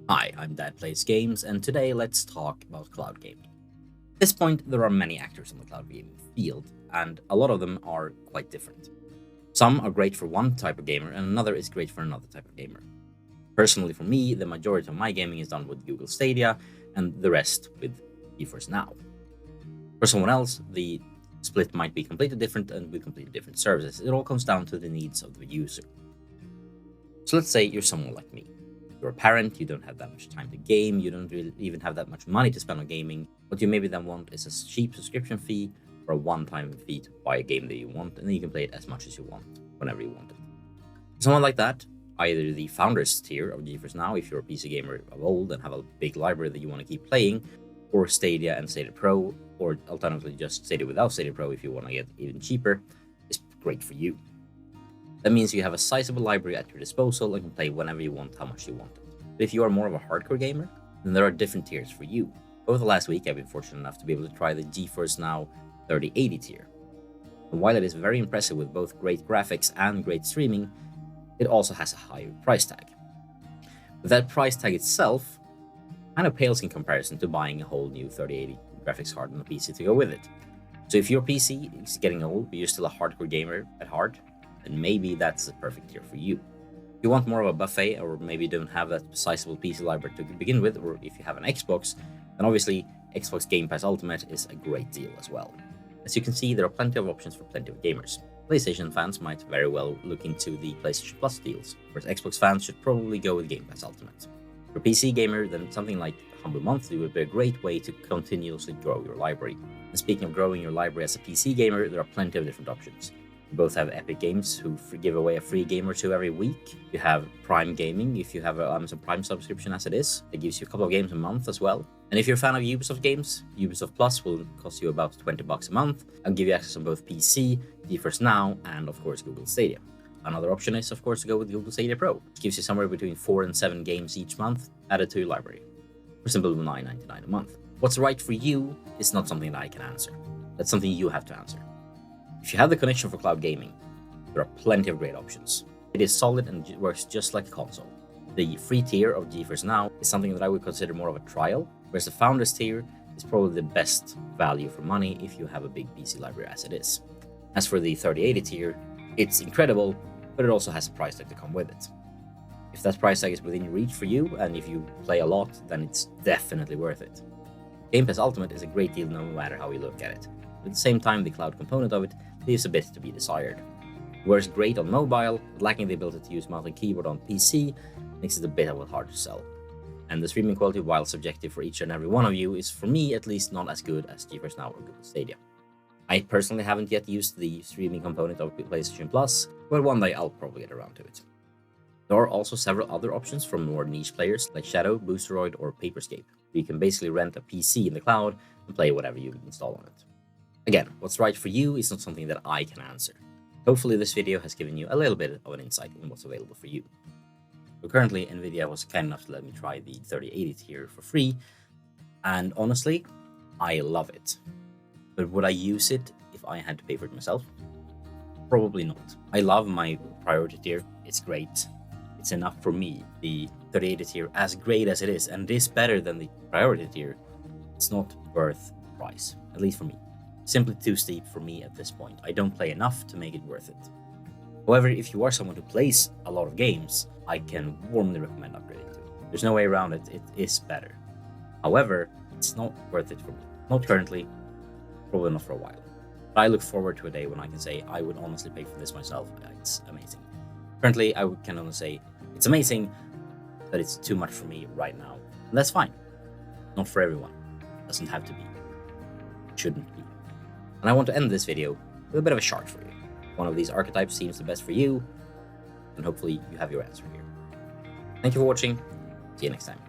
Hi, I'm Dad Plays Games, and today let's talk about cloud gaming. At this point, there are many actors in the cloud gaming field, and a lot of them are quite different. Some are great for one type of gamer, and another is great for another type of gamer. Personally, for me, the majority of my gaming is done with Google Stadia, and the rest with GeForce Now. For someone else, the split might be completely different and with completely different services. It all comes down to the needs of the user. So let's say you're someone like me. You're a parent, you don't have that much time to game, you don't really even have that much money to spend on gaming. What you maybe then want is a cheap subscription fee or a one-time fee to buy a game that you want, and then you can play it as much as you want, whenever you want it. For someone like that, either the founders tier of GeForce Now, if you're a PC gamer of old and have a big library that you want to keep playing, or Stadia and Stadia Pro, or alternatively just Stadia without Stadia Pro if you want to get even cheaper, is great for you. That means you have a sizable library at your disposal and can play whenever you want, how much you want it. But if you are more of a hardcore gamer, then there are different tiers for you. Over the last week, I've been fortunate enough to be able to try the GeForce Now 3080 tier. And while it is very impressive with both great graphics and great streaming, it also has a higher price tag. But that price tag itself kind of pales in comparison to buying a whole new 3080 graphics card and a PC to go with it. So if your PC is getting old, but you're still a hardcore gamer at heart, then maybe that's the perfect tier for you. If you want more of a buffet, or maybe don't have that sizable PC library to begin with, or if you have an Xbox, then obviously Xbox Game Pass Ultimate is a great deal as well. As you can see, there are plenty of options for plenty of gamers. PlayStation fans might very well look into the PlayStation Plus deals, whereas Xbox fans should probably go with Game Pass Ultimate. For a PC gamer, then something like Humble Monthly would be a great way to continuously grow your library. And speaking of growing your library as a PC gamer, there are plenty of different options. You both have Epic Games, who give away a free game or two every week. You have Prime Gaming, if you have an Amazon Prime subscription as it is. It gives you a couple of games a month as well. And if you're a fan of Ubisoft games, Ubisoft Plus will cost you about $20 a month and give you access on both PC, GeForce Now, and of course Google Stadia. Another option is, of course, to go with Google Stadia Pro, which gives you somewhere between 4 and 7 games each month added to your library for simple $9.99 a month. What's right for you is not something that I can answer. That's something you have to answer. If you have the connection for cloud gaming, there are plenty of great options. It is solid and works just like a console. The free tier of GeForce Now is something that I would consider more of a trial, whereas the founders tier is probably the best value for money if you have a big PC library as it is. As for the 3080 tier, it's incredible, but it also has a price tag to come with it. If that price tag is within reach for you, and if you play a lot, then it's definitely worth it. Game Pass Ultimate is a great deal no matter how you look at it. At the same time, the cloud component of it leaves a bit to be desired. Whereas great on mobile, but lacking the ability to use mouse and keyboard on PC makes it a bit hard to sell. And the streaming quality, while subjective for each and every one of you, is for me at least not as good as GeForce Now or Google Stadia. I personally haven't yet used the streaming component of PlayStation Plus, but one day I'll probably get around to it. There are also several other options from more niche players like Shadow, Boosteroid, or Paperscape, where you can basically rent a PC in the cloud and play whatever you install on it. Again, what's right for you is not something that I can answer. Hopefully this video has given you a little bit of an insight in what's available for you. So currently, Nvidia was kind enough to let me try the 3080 tier for free, and honestly, I love it. But would I use it if I had to pay for it myself? Probably not. I love my priority tier, it's great. It's enough for me. The 3080 tier, as great as it is, and it is better than the priority tier, it's not worth the price, at least for me. Simply too steep for me at this point. I don't play enough to make it worth it. However, if you are someone who plays a lot of games, I can warmly recommend upgrading to it. There's no way around it, it is better. However, it's not worth it for me. Not currently, probably not for a while. But I look forward to a day when I can say I would honestly pay for this myself. It's amazing. Currently, I can only say it's amazing, but it's too much for me right now. And that's fine. Not for everyone. It doesn't have to be. It shouldn't be. And I want to end this video with a bit of a chart for you. One of these archetypes seems the best for you, and hopefully you have your answer here. Thank you for watching. See you next time.